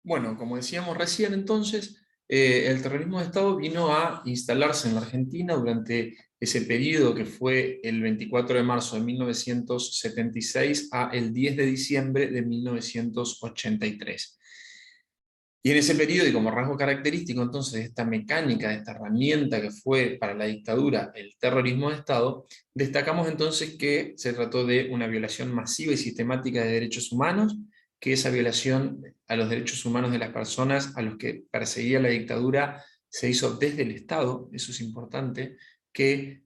Bueno, como decíamos recién entonces, el terrorismo de Estado vino a instalarse en la Argentina durante ese periodo que fue el 24 de marzo de 1976 a el 10 de diciembre de 1983. Y en ese periodo, y como rasgo característico entonces de esta mecánica, de esta herramienta que fue para la dictadura el terrorismo de Estado, destacamos entonces que se trató de una violación masiva y sistemática de derechos humanos, que esa violación a los derechos humanos de las personas a los que perseguía la dictadura se hizo desde el Estado. Eso es importante, que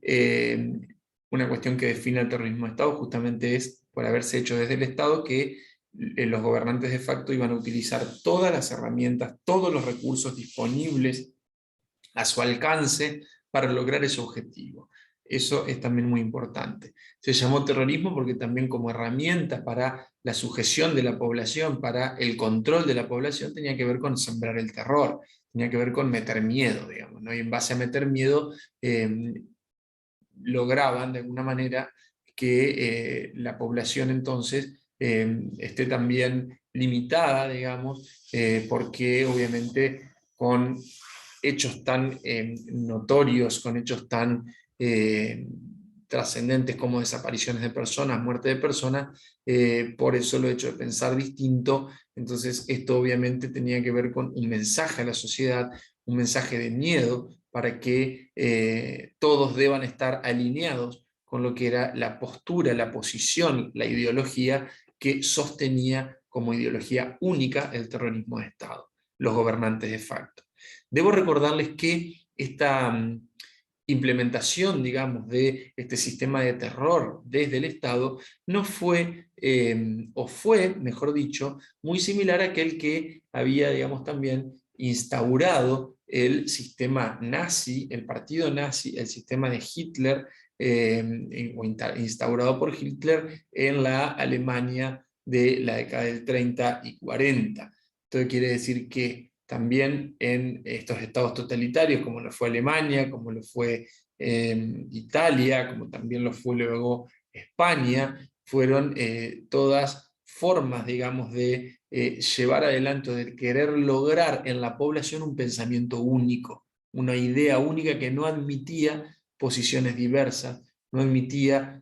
una cuestión que define el terrorismo de Estado justamente es por haberse hecho desde el Estado, que los gobernantes de facto iban a utilizar todas las herramientas, todos los recursos disponibles a su alcance para lograr ese objetivo. Eso es también muy importante. Se llamó terrorismo porque también como herramienta para la sujeción de la población, para el control de la población, tenía que ver con sembrar el terror, tenía que ver con meter miedo, digamos, ¿no? Y en base a meter miedo, lograban de alguna manera que la población entonces esté también limitada, digamos, porque obviamente con hechos tan notorios, con hechos tan trascendentes como desapariciones de personas, muerte de personas, por eso lo hecho de pensar distinto, entonces esto obviamente tenía que ver con un mensaje a la sociedad, un mensaje de miedo, para que todos deban estar alineados con lo que era la postura, la posición, la ideología que sostenía como ideología única el terrorismo de Estado, los gobernantes de facto. Debo recordarles que esta implementación, digamos, de este sistema de terror desde el Estado no fue, o fue, mejor dicho, muy similar a aquel que había, digamos, también instaurado el sistema nazi, el partido nazi, el sistema de Hitler, o instaurado por Hitler en la Alemania de la década del 30 y 40. Esto quiere decir que también en estos estados totalitarios, como lo fue Alemania, como lo fue Italia, como también lo fue luego España, fueron todas formas, digamos, de llevar adelante, de querer lograr en la población un pensamiento único, una idea única que no admitía posiciones diversas, no admitía,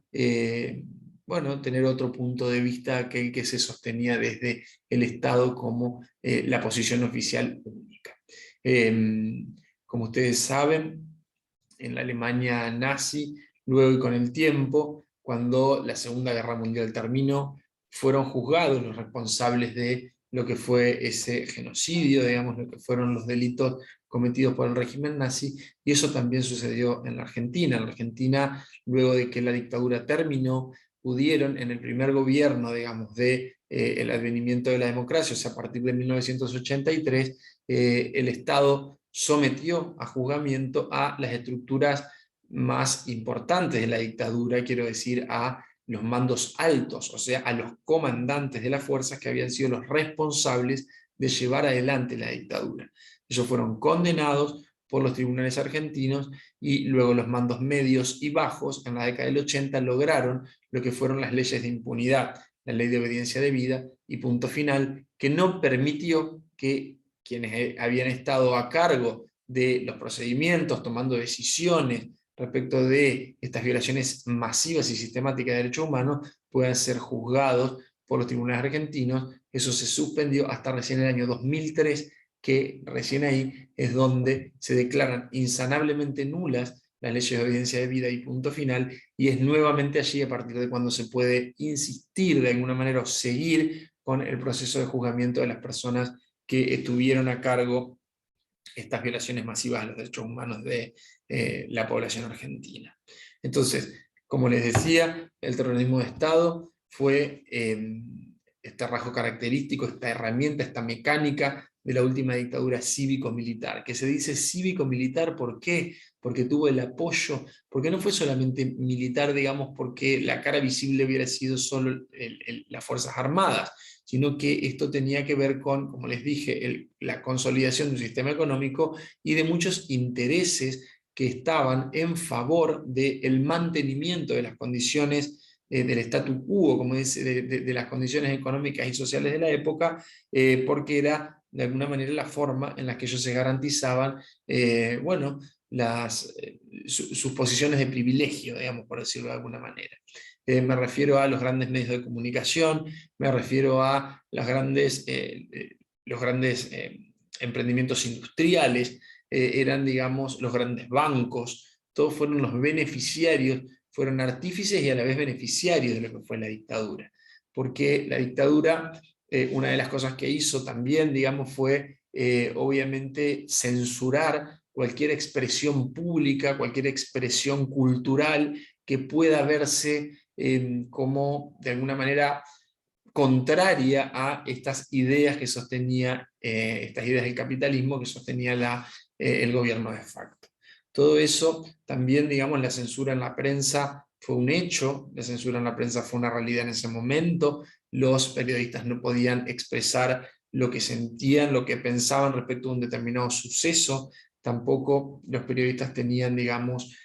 bueno, tener otro punto de vista, aquel que se sostenía desde el Estado como la posición oficial única. Como ustedes saben, en la Alemania nazi, luego y con el tiempo, cuando la Segunda Guerra Mundial terminó, fueron juzgados los responsables de lo que fue ese genocidio, digamos, lo que fueron los delitos cometidos por el régimen nazi, y eso también sucedió en la Argentina. En la Argentina, luego de que la dictadura terminó, pudieron en el primer gobierno, digamos, de el advenimiento de la democracia, o sea, a partir de 1983, el Estado sometió a juzgamiento a las estructuras más importantes de la dictadura, quiero decir, a los mandos altos, o sea, a los comandantes de las fuerzas que habían sido los responsables de llevar adelante la dictadura. Ellos fueron condenados por los tribunales argentinos y luego los mandos medios y bajos en la década del 80 lograron lo que fueron las leyes de impunidad, la ley de obediencia debida y punto final, que no permitió que quienes habían estado a cargo de los procedimientos, tomando decisiones respecto de estas violaciones masivas y sistemáticas de derechos humanos, puedan ser juzgados por los tribunales argentinos. Eso se suspendió hasta recién el año 2003, que recién ahí es donde se declaran insanablemente nulas las leyes de obediencia debida y punto final, y es nuevamente allí a partir de cuando se puede insistir de alguna manera o seguir con el proceso de juzgamiento de las personas que estuvieron a cargo estas violaciones masivas a los derechos humanos de la población argentina. Entonces, como les decía, el terrorismo de Estado fue este rasgo característico, esta herramienta, esta mecánica de la última dictadura cívico-militar, que se dice cívico-militar, ¿por qué? Porque tuvo el apoyo, porque no fue solamente militar, digamos, porque la cara visible hubiera sido solo las Fuerzas Armadas, sino que esto tenía que ver con, como les dije, la consolidación de un sistema económico y de muchos intereses que estaban en favor del mantenimiento de las condiciones del statu quo, como dice, de las condiciones económicas y sociales de la época, porque era de alguna manera la forma en la que ellos se garantizaban, bueno, sus posiciones de privilegio, digamos, por decirlo de alguna manera. Me refiero a los grandes medios de comunicación, me refiero a los grandes emprendimientos industriales, eran, digamos, los grandes bancos, todos fueron los beneficiarios, fueron artífices y a la vez beneficiarios de lo que fue la dictadura. Porque la dictadura, una de las cosas que hizo también, digamos, fue obviamente censurar cualquier expresión pública, cualquier expresión cultural que pueda verse como, de alguna manera, contraria a estas ideas que sostenía, estas ideas del capitalismo que sostenía el gobierno de facto. Todo eso también, digamos, la censura en la prensa fue un hecho, la censura en la prensa fue una realidad en ese momento, los periodistas no podían expresar lo que sentían, lo que pensaban respecto a un determinado suceso, tampoco los periodistas tenían, digamos,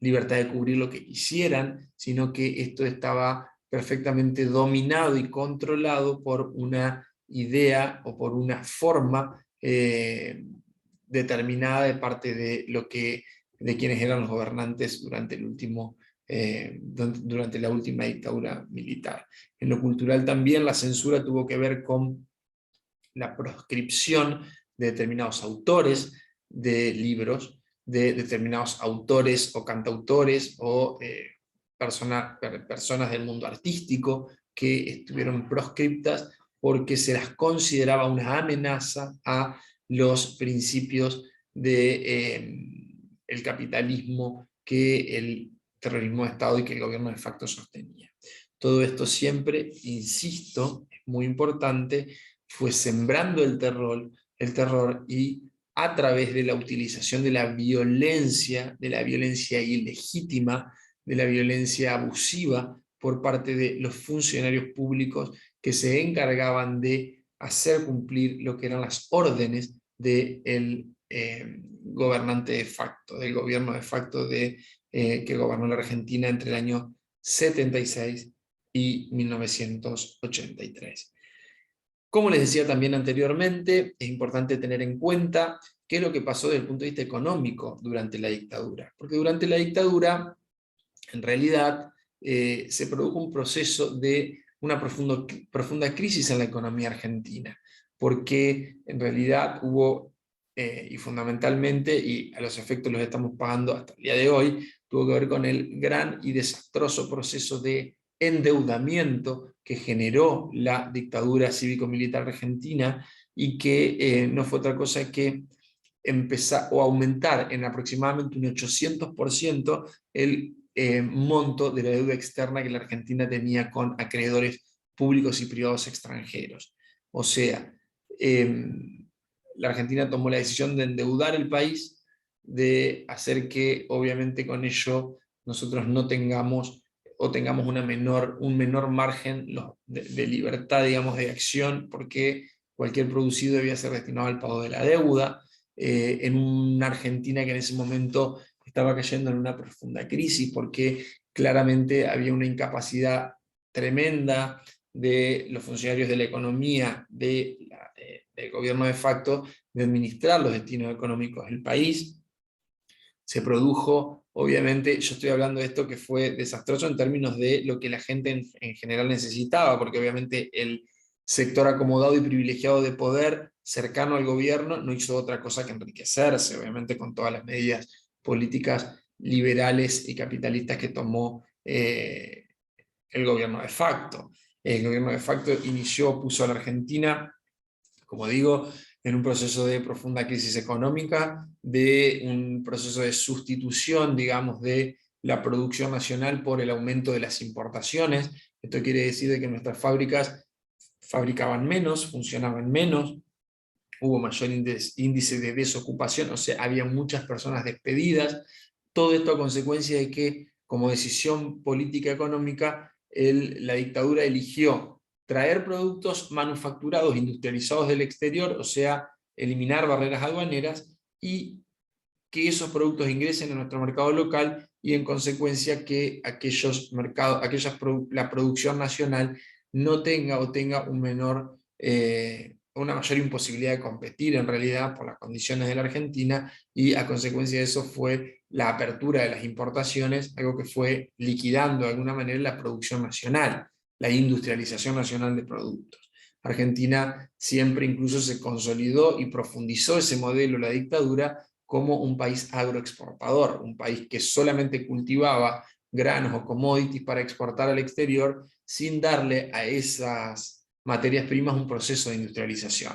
libertad de cubrir lo que quisieran, sino que esto estaba perfectamente dominado y controlado por una idea o por una forma determinada de parte de quienes eran los gobernantes durante la última dictadura militar. En lo cultural también la censura tuvo que ver con la proscripción de determinados autores de libros, de determinados autores o cantautores o personas del mundo artístico que estuvieron proscriptas porque se las consideraba una amenaza a los principios del capitalismo que el terrorismo de Estado y que el gobierno de facto sostenía. Todo esto siempre, insisto, es muy importante, fue sembrando el terror y a través de la utilización de la violencia ilegítima, de la violencia abusiva por parte de los funcionarios públicos que se encargaban de hacer cumplir lo que eran las órdenes del gobernante de facto, del gobierno de facto que gobernó la Argentina entre el año 76 y 1983. Como les decía también anteriormente, es importante tener en cuenta qué es lo que pasó desde el punto de vista económico durante la dictadura. Porque durante la dictadura, en realidad, se produjo un proceso de una profunda crisis en la economía argentina. Porque en realidad hubo, y fundamentalmente, y a los efectos los estamos pagando hasta el día de hoy, tuvo que ver con el gran y desastroso proceso de endeudamiento que generó la dictadura cívico-militar argentina y que no fue otra cosa que empezar o aumentar en aproximadamente un 800% el monto de la deuda externa que la Argentina tenía con acreedores públicos y privados extranjeros. O sea, la Argentina tomó la decisión de endeudar el país, de hacer que obviamente con ello nosotros no tengamos o tengamos un menor margen de libertad, digamos, de acción, porque cualquier producido debía ser destinado al pago de la deuda, en una Argentina que en ese momento estaba cayendo en una profunda crisis, porque claramente había una incapacidad tremenda de los funcionarios de la economía del gobierno de facto de administrar los destinos económicos del país. Se produjo, obviamente, yo estoy hablando de esto que fue desastroso en términos de lo que la gente en general necesitaba, porque obviamente el sector acomodado y privilegiado de poder cercano al gobierno no hizo otra cosa que enriquecerse, obviamente con todas las medidas políticas liberales y capitalistas que tomó el gobierno de facto. El gobierno de facto puso a la Argentina, como digo, en un proceso de profunda crisis económica, de un proceso de sustitución, digamos, de la producción nacional por el aumento de las importaciones. Esto quiere decir de que nuestras fábricas fabricaban menos, funcionaban menos, hubo mayor índice de desocupación, o sea, había muchas personas despedidas. Todo esto a consecuencia de que, como decisión política económica, la dictadura eligió traer productos manufacturados, industrializados del exterior, o sea, eliminar barreras aduaneras y que esos productos ingresen a nuestro mercado local y en consecuencia que aquellos mercados, la producción nacional no tenga o tenga una mayor imposibilidad de competir en realidad por las condiciones de la Argentina, y a consecuencia de eso fue la apertura de las importaciones, algo que fue liquidando de alguna manera la producción nacional, la industrialización nacional de productos. Argentina siempre incluso se consolidó y profundizó ese modelo, la dictadura, como un país agroexportador, un país que solamente cultivaba granos o commodities para exportar al exterior sin darle a esas materias primas un proceso de industrialización.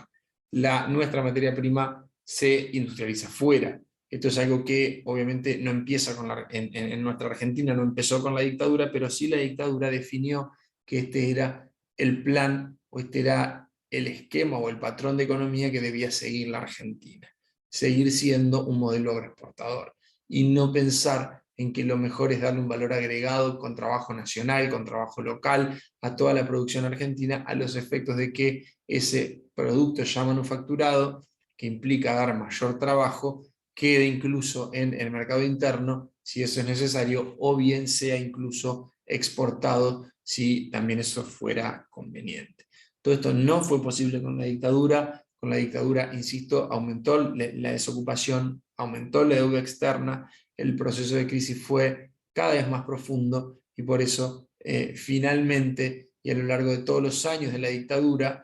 Nuestra materia prima se industrializa fuera. Esto es algo que obviamente no empieza en nuestra Argentina, no empezó con la dictadura, pero sí la dictadura definió que este era el plan, o este era el esquema o el patrón de economía que debía seguir la Argentina. Seguir siendo un modelo agroexportador y no pensar en que lo mejor es darle un valor agregado con trabajo nacional, con trabajo local, a toda la producción argentina, a los efectos de que ese producto ya manufacturado, que implica dar mayor trabajo, quede incluso en el mercado interno, si eso es necesario, o bien sea incluso exportado, si también eso fuera conveniente. Todo esto no fue posible con la dictadura. Con la dictadura, insisto, aumentó la desocupación, aumentó la deuda externa, el proceso de crisis fue cada vez más profundo, y por eso finalmente, y a lo largo de todos los años de la dictadura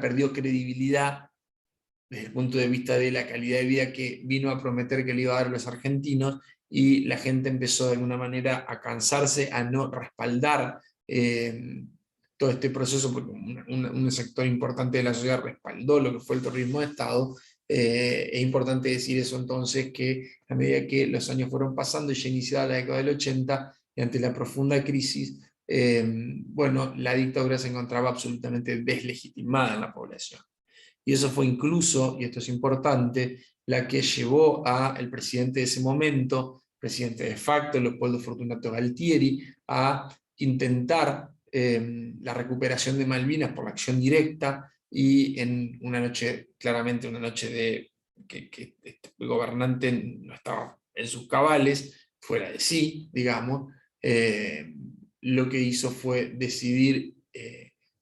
perdió credibilidad desde el punto de vista de la calidad de vida que vino a prometer que le iba a dar a los argentinos, y la gente empezó de alguna manera a cansarse, a no respaldar todo este proceso, porque un sector importante de la sociedad respaldó lo que fue el terrorismo de Estado. Es importante decir eso entonces, que a medida que los años fueron pasando y ya iniciada la década del 80, y ante la profunda crisis, bueno, la dictadura se encontraba absolutamente deslegitimada en la población. Y eso fue incluso, y esto es importante, la que llevó al presidente de ese momento, presidente de facto, Leopoldo Fortunato Galtieri, a intentar la recuperación de Malvinas por la acción directa, y en una noche, claramente una noche que el gobernante no estaba en sus cabales, fuera de sí, digamos, lo que hizo fue decidir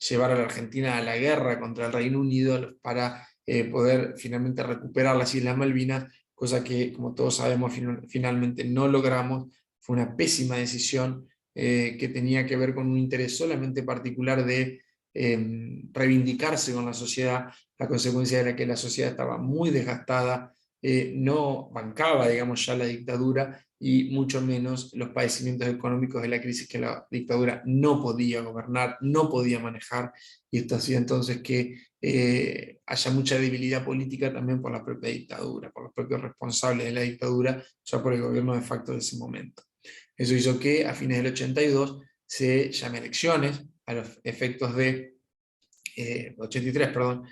llevar a la Argentina a la guerra contra el Reino Unido para poder finalmente recuperar las Islas Malvinas, cosa que, como todos sabemos, finalmente no logramos. Fue una pésima decisión que tenía que ver con un interés solamente particular de reivindicarse con la sociedad. La consecuencia era que la sociedad estaba muy desgastada, no bancaba, digamos, ya la dictadura, y mucho menos los padecimientos económicos de la crisis que la dictadura no podía gobernar, no podía manejar, y esto hacía entonces que haya mucha debilidad política también por la propia dictadura, por los propios responsables de la dictadura, ya por el gobierno de facto de ese momento. Eso hizo que a fines del 82 se llame elecciones a los efectos de 83, perdón,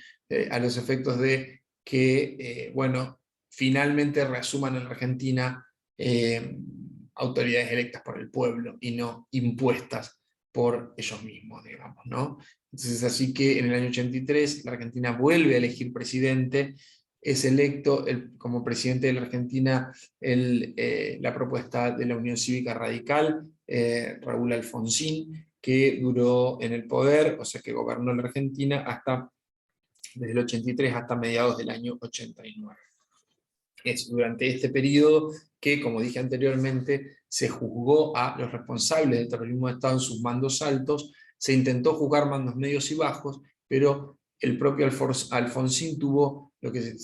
a los efectos de que, bueno, finalmente reasuman en la Argentina autoridades electas por el pueblo y no impuestas por ellos mismos, digamos, ¿no? Entonces, así que en el año 83 la Argentina vuelve a elegir presidente, es electo como presidente de la Argentina la propuesta de la Unión Cívica Radical, Raúl Alfonsín, que duró en el poder, o sea que gobernó la Argentina desde el 83 hasta mediados del año 89. Es durante este periodo que, como dije anteriormente, se juzgó a los responsables del terrorismo de Estado en sus mandos altos, se intentó juzgar mandos medios y bajos, pero el propio Alfonsín tuvo lo que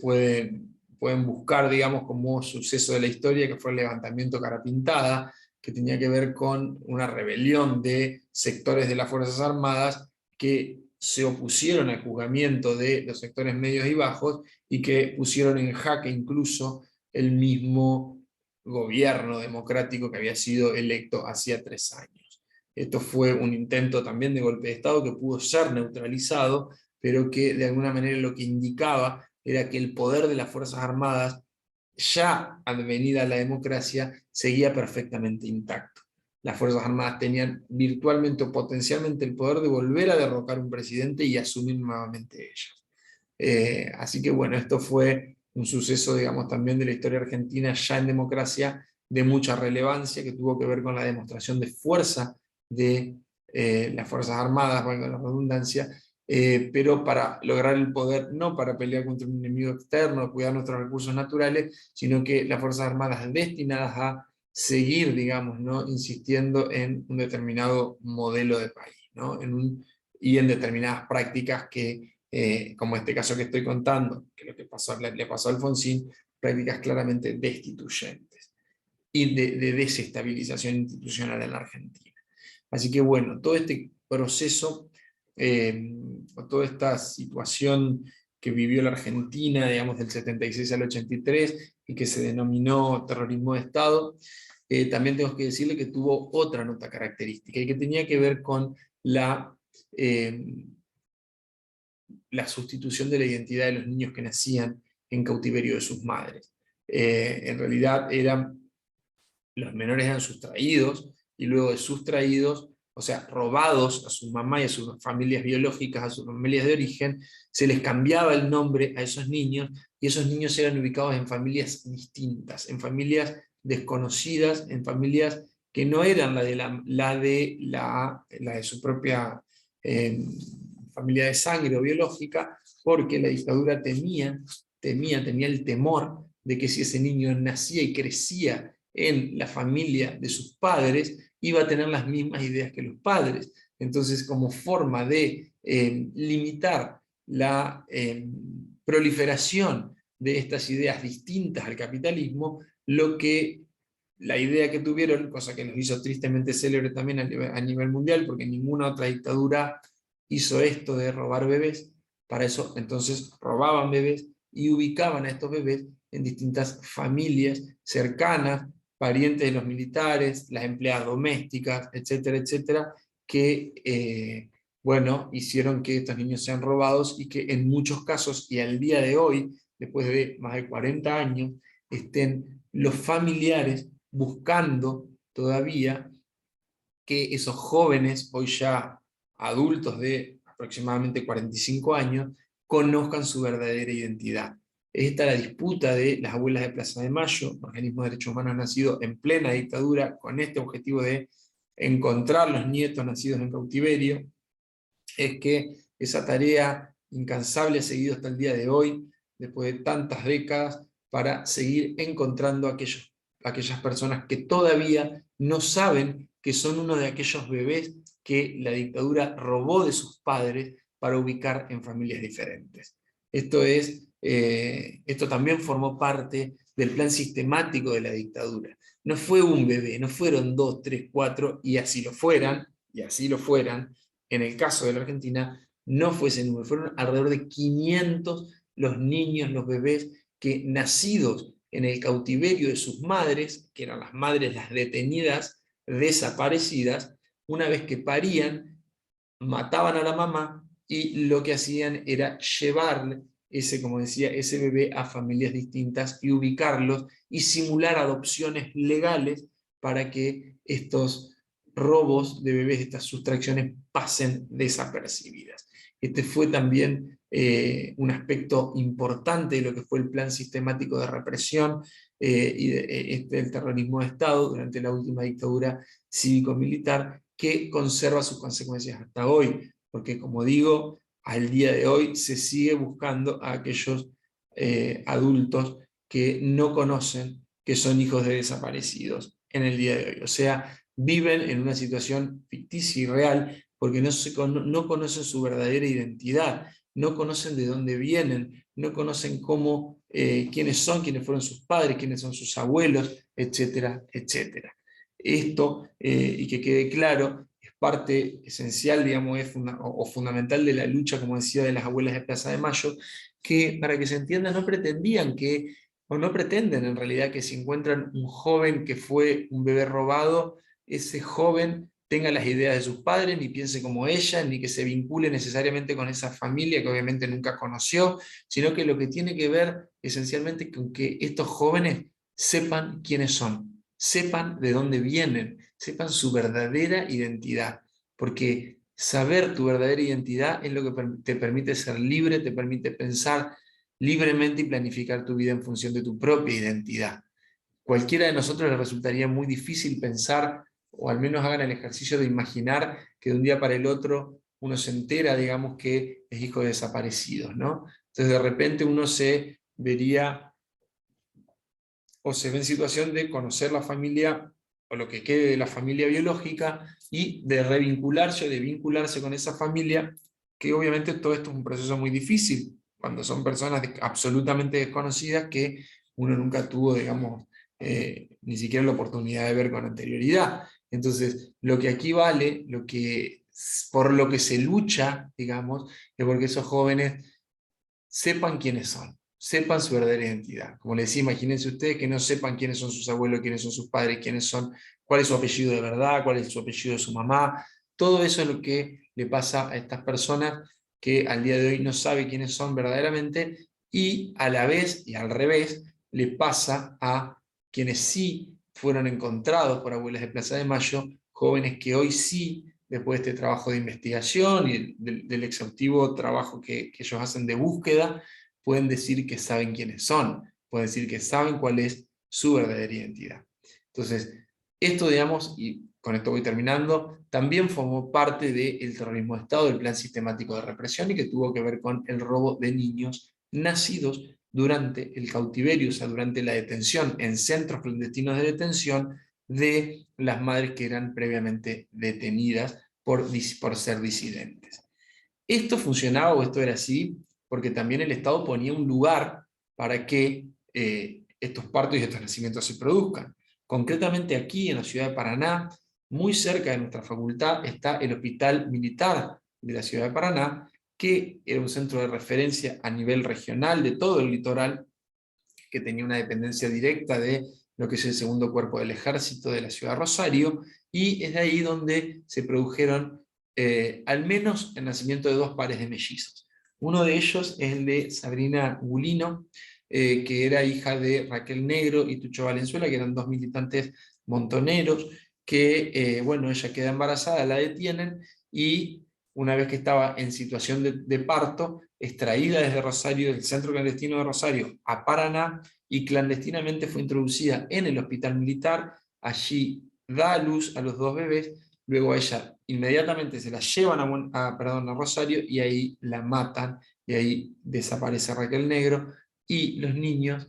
pueden buscar, digamos, como suceso de la historia, que fue el levantamiento Cara Pintada, que tenía que ver con una rebelión de sectores de las Fuerzas Armadas que se opusieron al juzgamiento de los sectores medios y bajos, y que pusieron en jaque incluso el mismo gobierno democrático que había sido electo hacía 3 años. Esto fue un intento también de golpe de Estado que pudo ser neutralizado, pero que de alguna manera lo que indicaba era que el poder de las Fuerzas Armadas, ya advenida la democracia, seguía perfectamente intacto. Las Fuerzas Armadas tenían virtualmente o potencialmente el poder de volver a derrocar un presidente y asumir nuevamente ellas. Así que bueno, esto fue un suceso, digamos, también de la historia argentina ya en democracia, de mucha relevancia, que tuvo que ver con la demostración de fuerza de las Fuerzas Armadas, valga la redundancia, pero para lograr el poder, no para pelear contra un enemigo externo, cuidar nuestros recursos naturales, sino que las Fuerzas Armadas destinadas a seguir, digamos, ¿no?, insistiendo en un determinado modelo de país, ¿no?, y en determinadas prácticas que, como este caso que estoy contando, que lo que le pasó a Alfonsín, prácticas claramente destituyentes y de desestabilización institucional en la Argentina. Así que bueno, todo este proceso, toda esta situación que vivió la Argentina, digamos, del 76 al 83, y que se denominó terrorismo de Estado, también tengo que decirle que tuvo otra nota característica, y que tenía que ver con eh, la sustitución de la identidad de los niños que nacían en cautiverio de sus madres. En realidad los menores eran sustraídos, y luego de sustraídos, o sea, robados a su mamá y a sus familias biológicas, a sus familias de origen, se les cambiaba el nombre a esos niños, y esos niños eran ubicados en familias distintas, en familias desconocidas, en familias que no eran la de su propia familia de sangre o biológica, porque la dictadura tenía el temor de que si ese niño nacía y crecía en la familia de sus padres, iba a tener las mismas ideas que los padres. Entonces, como forma de limitar la proliferación de estas ideas distintas al capitalismo, la idea que tuvieron, cosa que los hizo tristemente célebre también a nivel mundial, porque ninguna otra dictadura hizo esto de robar bebés. Para eso entonces robaban bebés y ubicaban a estos bebés en distintas familias cercanas, parientes de los militares, las empleadas domésticas, etcétera, etcétera, que bueno, hicieron que estos niños sean robados, y que en muchos casos, y al día de hoy, después de más de 40 años, estén los familiares buscando todavía que esos jóvenes, hoy ya adultos de aproximadamente 45 años, conozcan su verdadera identidad. Esta es la disputa de las abuelas de Plaza de Mayo, organismo de derechos humanos nacido en plena dictadura, con este objetivo de encontrar los nietos nacidos en cautiverio. Es que esa tarea incansable ha seguido hasta el día de hoy, después de tantas décadas, para seguir encontrando aquellas personas que todavía no saben que son uno de aquellos bebés que la dictadura robó de sus padres para ubicar en familias diferentes. Esto también formó parte del plan sistemático de la dictadura. No fue un bebé, no fueron 2, 3, 4, y así lo fueran, en el caso de la Argentina, no fue ese número, fueron alrededor de 500 los niños, los bebés, que nacidos en el cautiverio de sus madres, que eran las madres las detenidas, desaparecidas, una vez que parían, mataban a la mamá, y lo que hacían era llevarle como decía, ese bebé a familias distintas y ubicarlos y simular adopciones legales para que estos robos de bebés, estas sustracciones, pasen desapercibidas. Este fue también un aspecto importante de lo que fue el plan sistemático de represión del terrorismo de Estado durante la última dictadura cívico-militar, que conserva sus consecuencias hasta hoy, porque, como digo, al día de hoy se sigue buscando a aquellos adultos que no conocen que son hijos de desaparecidos en el día de hoy. O sea, viven en una situación ficticia y real, porque no conocen su verdadera identidad, no conocen de dónde vienen, no conocen quiénes son, quiénes fueron sus padres, quiénes son sus abuelos, etcétera, etcétera. Esto, y que quede claro, es parte esencial, digamos, o fundamental de la lucha, como decía, de las abuelas de Plaza de Mayo, que, para que se entienda, no pretendían o no pretenden en realidad, que si encuentran un joven que fue un bebé robado, ese joven tenga las ideas de sus padres, ni piense como ella, ni que se vincule necesariamente con esa familia que obviamente nunca conoció, sino que lo que tiene que ver esencialmente con que estos jóvenes sepan quiénes son, sepan de dónde vienen, sepan su verdadera identidad, porque saber tu verdadera identidad es lo que te permite ser libre, te permite pensar libremente y planificar tu vida en función de tu propia identidad. cualquiera de nosotros le resultaría muy difícil pensar, o al menos hagan el ejercicio de imaginar que de un día para el otro uno se entera, digamos, que es hijo de desaparecidos, ¿no? Entonces de repente uno se vería o se ve en situación de conocer la familia o lo que quede de la familia biológica y de revincularse o de vincularse con esa familia, que obviamente todo esto es un proceso muy difícil, cuando son personas absolutamente desconocidas que uno nunca tuvo, digamos, ni siquiera la oportunidad de ver con anterioridad. Entonces, lo que aquí vale, por lo que se lucha, digamos, es porque esos jóvenes sepan quiénes son, sepan su verdadera identidad. Como les decía, imagínense ustedes que no sepan quiénes son sus abuelos, quiénes son sus padres, cuál es su apellido de verdad, cuál es su apellido de su mamá. Todo eso es lo que le pasa a estas personas que al día de hoy no saben quiénes son verdaderamente, y a la vez y al revés le pasa a quienes sí fueron encontrados por Abuelas de Plaza de Mayo, jóvenes que hoy sí, después de este trabajo de investigación y del exhaustivo trabajo que ellos hacen de búsqueda, pueden decir que saben quiénes son, pueden decir que saben cuál es su verdadera identidad. Entonces, esto, digamos, y con esto voy terminando, también formó parte del terrorismo de Estado, del plan sistemático de represión, y que tuvo que ver con el robo de niños nacidos durante el cautiverio, o sea, durante la detención en centros clandestinos de detención de las madres que eran previamente detenidas por ser disidentes. Esto funcionaba, o esto era así, porque también el Estado ponía un lugar para que estos partos y estos nacimientos se produzcan. Concretamente aquí, en la ciudad de Paraná, muy cerca de nuestra facultad, está el Hospital Militar de la ciudad de Paraná, que era un centro de referencia a nivel regional de todo el litoral, que tenía una dependencia directa de lo que es el segundo cuerpo del ejército de la ciudad de Rosario, y es de ahí donde se produjeron al menos el nacimiento de dos pares de mellizos. Uno de ellos es el de Sabrina Gulino, que era hija de Raquel Negro y Tucho Valenzuela, que eran dos militantes montoneros, que, bueno, ella queda embarazada, la detienen, y una vez que estaba en situación de parto, extraída desde Rosario, del centro clandestino de Rosario, a Paraná, y clandestinamente fue introducida en el hospital militar. Allí da a luz a los dos bebés, luego a ella inmediatamente se la llevan a Rosario, y ahí la matan, y ahí desaparece Raquel Negro, y los niños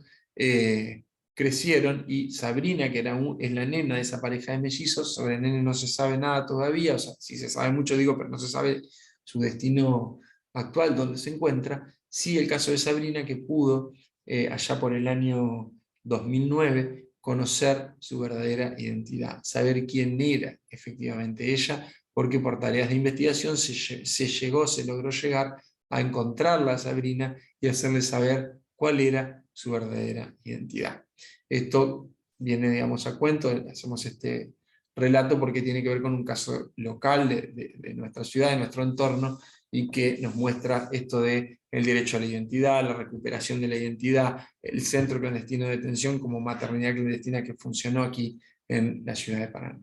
crecieron, y Sabrina, que es la nena de esa pareja de mellizos, sobre el nene no se sabe nada todavía, o sea, sí se sabe mucho, digo, pero no se sabe su destino actual, dónde se encuentra. Sí, el caso de Sabrina, que pudo, allá por el año 2009, conocer su verdadera identidad, saber quién era efectivamente ella, porque por tareas de investigación se logró llegar a encontrarla a Sabrina y hacerle saber cuál era su verdadera identidad. Esto viene, digamos, a cuento, hacemos este relato porque tiene que ver con un caso local de nuestra ciudad, de nuestro entorno, y que nos muestra esto de el derecho a la identidad, la recuperación de la identidad, el centro clandestino de detención como maternidad clandestina que funcionó aquí en la ciudad de Paraná.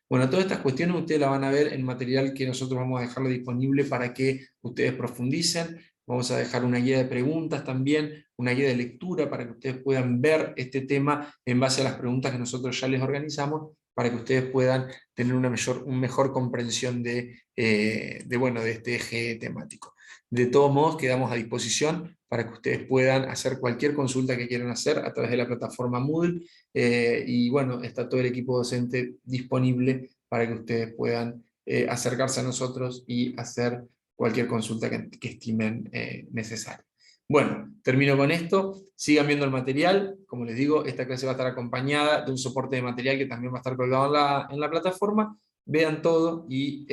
Bueno, todas estas cuestiones ustedes las van a ver en material que nosotros vamos a dejarlo disponible para que ustedes profundicen. Vamos a dejar una guía de preguntas también, una guía de lectura para que ustedes puedan ver este tema en base a las preguntas que nosotros ya les organizamos, para que ustedes puedan tener una mejor comprensión bueno, de este eje temático. De todos modos, quedamos a disposición para que ustedes puedan hacer cualquier consulta que quieran hacer a través de la plataforma Moodle, y bueno, está todo el equipo docente disponible para que ustedes puedan acercarse a nosotros y hacer cualquier consulta que estimen necesaria. Bueno, termino con esto. Sigan viendo el material. Como les digo, esta clase va a estar acompañada de un soporte de material que también va a estar colgado en la plataforma. Vean todo y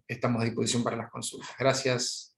estamos a disposición para las consultas. Gracias.